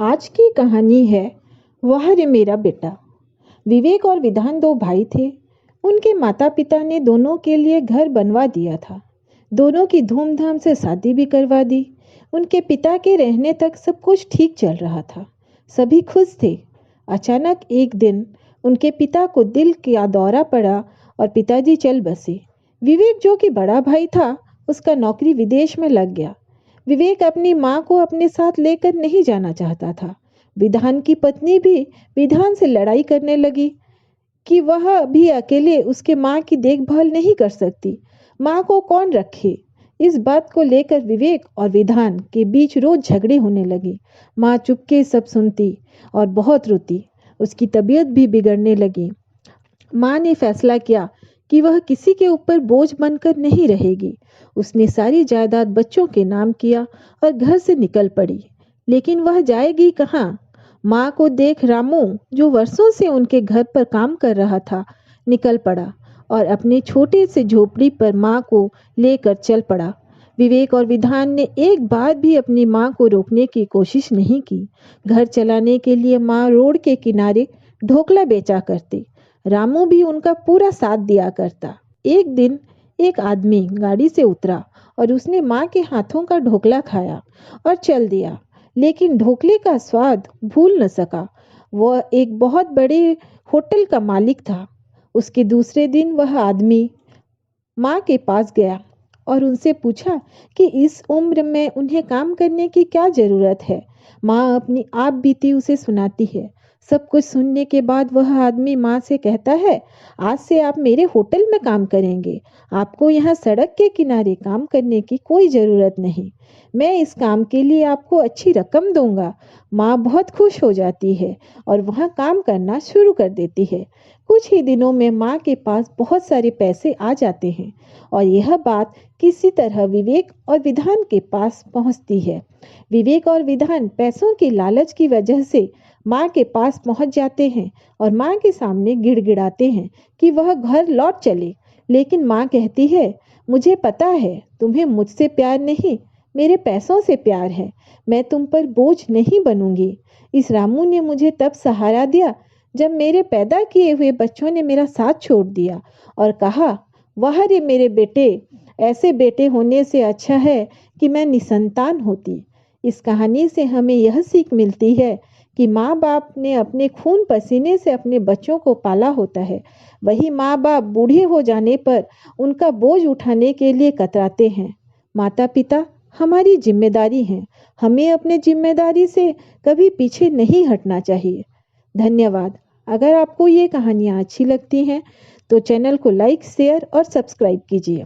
आज की कहानी है वाह रे मेरा बेटा। विवेक और विधान दो भाई थे। उनके माता पिता ने दोनों के लिए घर बनवा दिया था। दोनों की धूमधाम से शादी भी करवा दी। उनके पिता के रहने तक सब कुछ ठीक चल रहा था। सभी खुश थे। अचानक एक दिन उनके पिता को दिल का दौरा पड़ा और पिताजी चल बसे। विवेक जो कि बड़ा भाई था, उसका नौकरी विदेश में लग गया। विवेक अपनी माँ को अपने साथ लेकर नहीं जाना चाहता था। विधान की पत्नी भी विधान से लड़ाई करने लगी कि वह भी अकेले उसके माँ की देखभाल नहीं कर सकती। माँ को कौन रखे? इस बात को लेकर विवेक और विधान के बीच रोज झगड़े होने लगे। माँ चुपके सब सुनती और बहुत रोती। उसकी तबीयत भी बिगड़ने लगी। माँ ने फैसला किया कि वह किसी के ऊपर बोझ बनकर नहीं रहेगी। उसने सारी जायदाद बच्चों के नाम किया और घर से निकल पड़ी। लेकिन वह जाएगी कहाँ? माँ को देख रामू, जो वर्षों से उनके घर पर काम कर रहा था, निकल पड़ा और अपने छोटे से झोपड़ी पर माँ को लेकर चल पड़ा। विवेक और विधान ने एक बार भी अपनी माँ को रोकने की कोशिश नहीं की। घर चलाने के लिए माँ रोड के किनारे ढोकला बेचा करती। रामू भी उनका पूरा साथ दिया करता। एक दिन एक आदमी गाड़ी से उतरा और उसने माँ के हाथों का ढोकला खाया और चल दिया। लेकिन ढोकले का स्वाद भूल न सका। वह एक बहुत बड़े होटल का मालिक था। उसके दूसरे दिन वह आदमी माँ के पास गया और उनसे पूछा कि इस उम्र में उन्हें काम करने की क्या जरूरत है। माँ अपनी आप बीती उसे सुनाती है। सब कुछ सुनने के बाद वह आदमी माँ से कहता है, आज से आप मेरे होटल में काम करेंगे। आपको यहाँ सड़क के किनारे काम करने की कोई ज़रूरत नहीं। मैं इस काम के लिए आपको अच्छी रकम दूंगा। माँ बहुत खुश हो जाती है और वहाँ काम करना शुरू कर देती है। कुछ ही दिनों में माँ के पास बहुत सारे पैसे आ जाते हैं और यह बात किसी तरह विवेक और विधान के पास पहुँचती है। विवेक और विधान पैसों की लालच की वजह से माँ के पास पहुंच जाते हैं और माँ के सामने गिड़गिड़ाते हैं कि वह घर लौट चले। लेकिन माँ कहती है, मुझे पता है तुम्हें मुझसे प्यार नहीं, मेरे पैसों से प्यार है। मैं तुम पर बोझ नहीं बनूंगी। इस रामू ने मुझे तब सहारा दिया जब मेरे पैदा किए हुए बच्चों ने मेरा साथ छोड़ दिया और कहा, वाह रे मेरे बेटे, ऐसे बेटे होने से अच्छा है कि मैं निसंतान होती। इस कहानी से हमें यह सीख मिलती है कि माँ बाप ने अपने खून पसीने से अपने बच्चों को पाला होता है। वही माँ बाप बूढ़े हो जाने पर उनका बोझ उठाने के लिए कतराते हैं। माता पिता हमारी जिम्मेदारी है। हमें अपने जिम्मेदारी से कभी पीछे नहीं हटना चाहिए। धन्यवाद। अगर आपको ये कहानियाँ अच्छी लगती हैं तो चैनल को लाइक, शेयर और सब्सक्राइब कीजिए।